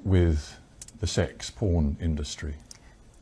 with the sex porn industry?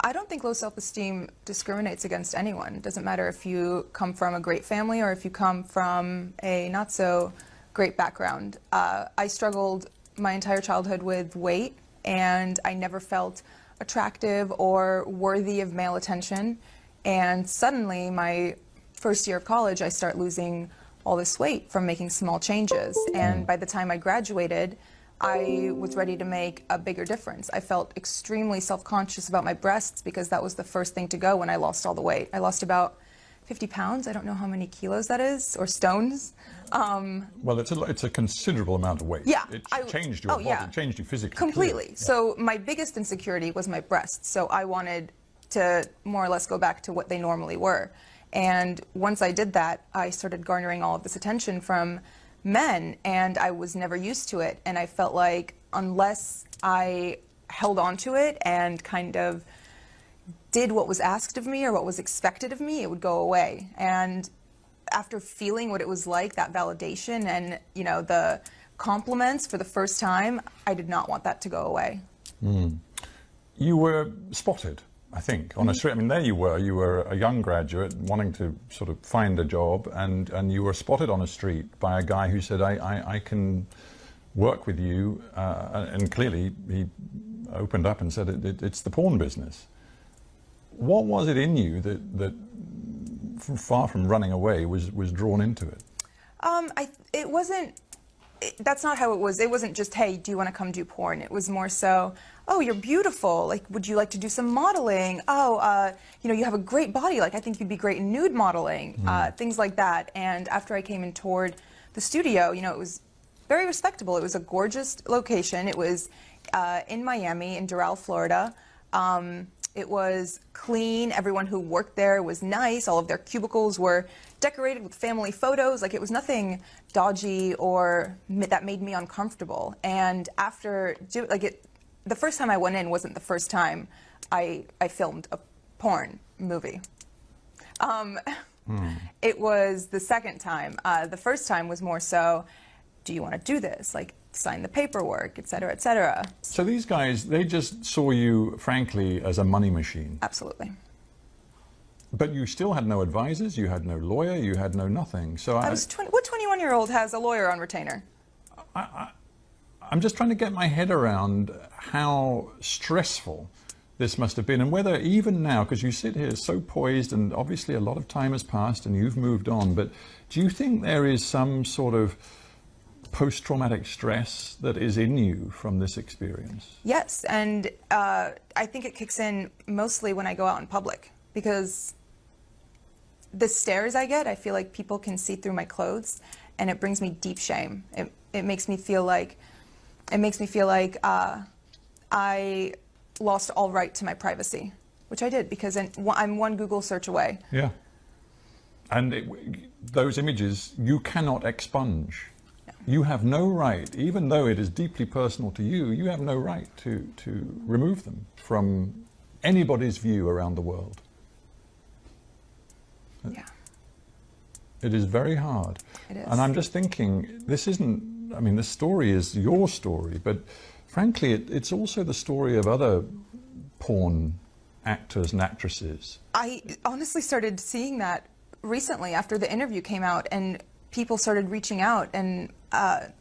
I don't think low self-esteem discriminates against anyone. It doesn't matter if you come from a great family or if you come from a not so great background. I struggled my entire childhood with weight, and I never felt attractive or worthy of male attention. And suddenly, my first year of college, I start losing all this weight from making small changes. And by the time I graduated, I was ready to make a bigger difference. I felt extremely self-conscious about my breasts because that was the first thing to go when I lost all the weight. I lost about 50 pounds. I don't know how many kilos that is, or stones. Well, it's a considerable amount of weight. Yeah. It changed your body, it changed you physically. Completely. Yeah. So my biggest insecurity was my breasts. So I wanted to more or less go back to what they normally were. And once I did that, I started garnering all of this attention from men, and I was never used to it. And I felt like unless I held on to it and kind of did what was asked of me or what was expected of me, it would go away. And after feeling what it was like, that validation and, you know, the compliments for the first time, I did not want that to go away. You were spotted, I think, on a street. I mean, there you were a young graduate wanting to sort of find a job, and you were spotted on a street by a guy who said, I can work with you, and clearly he opened up and said, it's the porn business. What was it in you that far from running away, was drawn into it? It wasn't. That's not how it was. It wasn't just, hey, do you want to come do porn? It was more so, oh, you're beautiful. Like, would you like to do some modeling? Oh, you know, you have a great body. Like, I think you'd be great in nude modeling. Things like that. And after I came and toured the studio, you know, it was very respectable. It was a gorgeous location. It was in Miami, in Doral, Florida. It was clean. Everyone who worked there was nice. All of their cubicles were decorated with family photos. Like, it was nothing dodgy or that made me uncomfortable. And after, the first time I went in wasn't the first time I filmed a porn movie. It was the second time. The first time was more so, do you want to do this? Like, sign the paperwork, et cetera, et cetera. So these guys, they just saw you, frankly, as a money machine. Absolutely. But you still had no advisors, you had no lawyer, you had no nothing. So I was what 21-year-old has a lawyer on retainer? I'm just trying to get my head around how stressful this must have been, and whether even now, because you sit here so poised, and obviously a lot of time has passed and you've moved on, but do you think there is some sort of post-traumatic stress that is in you from this experience? Yes, and I think it kicks in mostly when I go out in public, because the stares I get, I feel like people can see through my clothes, and it brings me deep shame. It makes me feel like I lost all right to my privacy, which I did, because I'm one Google search away. Yeah, and those images you cannot expunge. You have no right, even though it is deeply personal to you, you have no right to remove them from anybody's view around the world. Yeah. It is very hard. It is. And I'm just thinking, this isn't, I mean, this story is your story, but frankly, it's also the story of other porn actors and actresses. I honestly started seeing that recently after the interview came out, and people started reaching out, and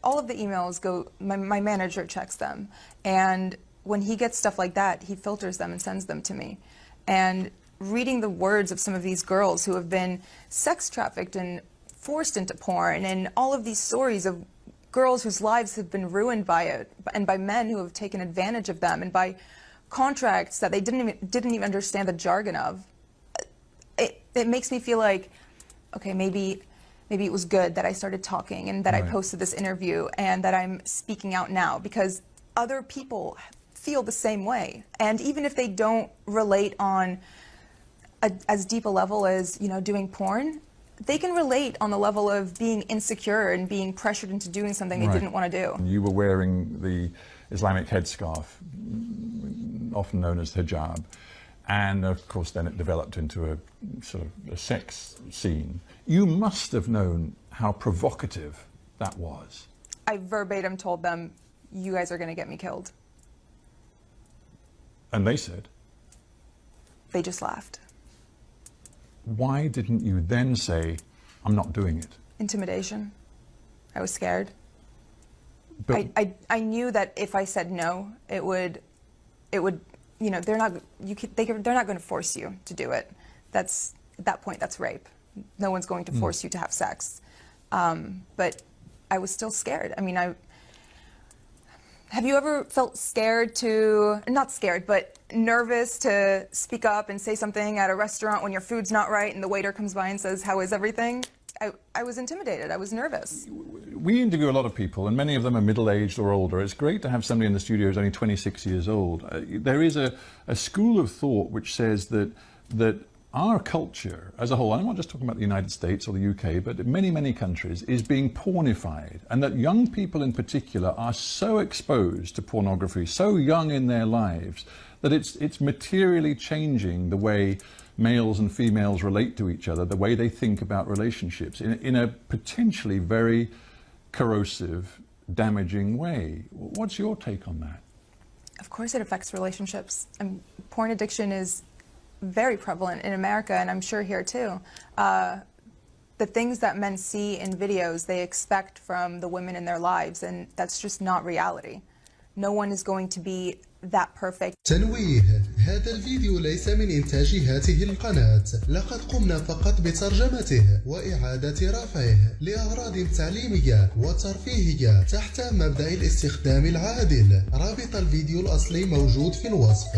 all of the emails go, my manager checks them, and when he gets stuff like that, he filters them and sends them to me. And reading the words of some of these girls who have been sex trafficked and forced into porn, and all of these stories of girls whose lives have been ruined by it, and by men who have taken advantage of them, and by contracts that they didn't even understand the jargon of, it makes me feel like, okay, maybe it was good that I started talking, and that I posted this interview, and that I'm speaking out now, because other people feel the same way. And even if they don't relate on as deep a level as, you know, doing porn, they can relate on the level of being insecure and being pressured into doing something they didn't want to do. You were wearing the Islamic headscarf, often known as hijab, and of course then it developed into a sort of a sex scene. You must have known how provocative that was. I verbatim told them, you guys are going to get me killed. And they said? They just laughed. Why didn't you then say, I'm not doing it? Intimidation. I was scared. But I knew that if I said no, it would, you know, they're not going to force you to do it. That's, at that point, that's rape. No one's going to force you to have sex. But I was still scared. I mean, have you ever felt scared not scared, but nervous to speak up and say something at a restaurant when your food's not right and the waiter comes by and says, how is everything? I was intimidated. I was nervous. we interview a lot of people, and many of them are middle-aged or older. It's great to have somebody in the studio who's only 26 years old. There is a school of thought which says that our culture as a whole, I'm not just talking about the United States or the UK, but many countries, is being pornified, and that young people in particular are so exposed to pornography, so young in their lives, that it's materially changing the way males and females relate to each other, the way they think about relationships in a potentially very corrosive, damaging way. What's your take on that? Of course it affects relationships. Porn addiction is very prevalent in America, and I'm sure here too. The things that men see in videos, they expect from the women in their lives, and that's just not reality. No one is going to be that perfect. تنويه: هذا الفيديو ليس من إنتاج هذه القناة. لقد قمنا فقط بترجمته وإعادة رفعه لأغراض تعليمية وترفيهية تحت مبدأ الاستخدام العادل. رابط الفيديو الأصلي موجود في الوصف.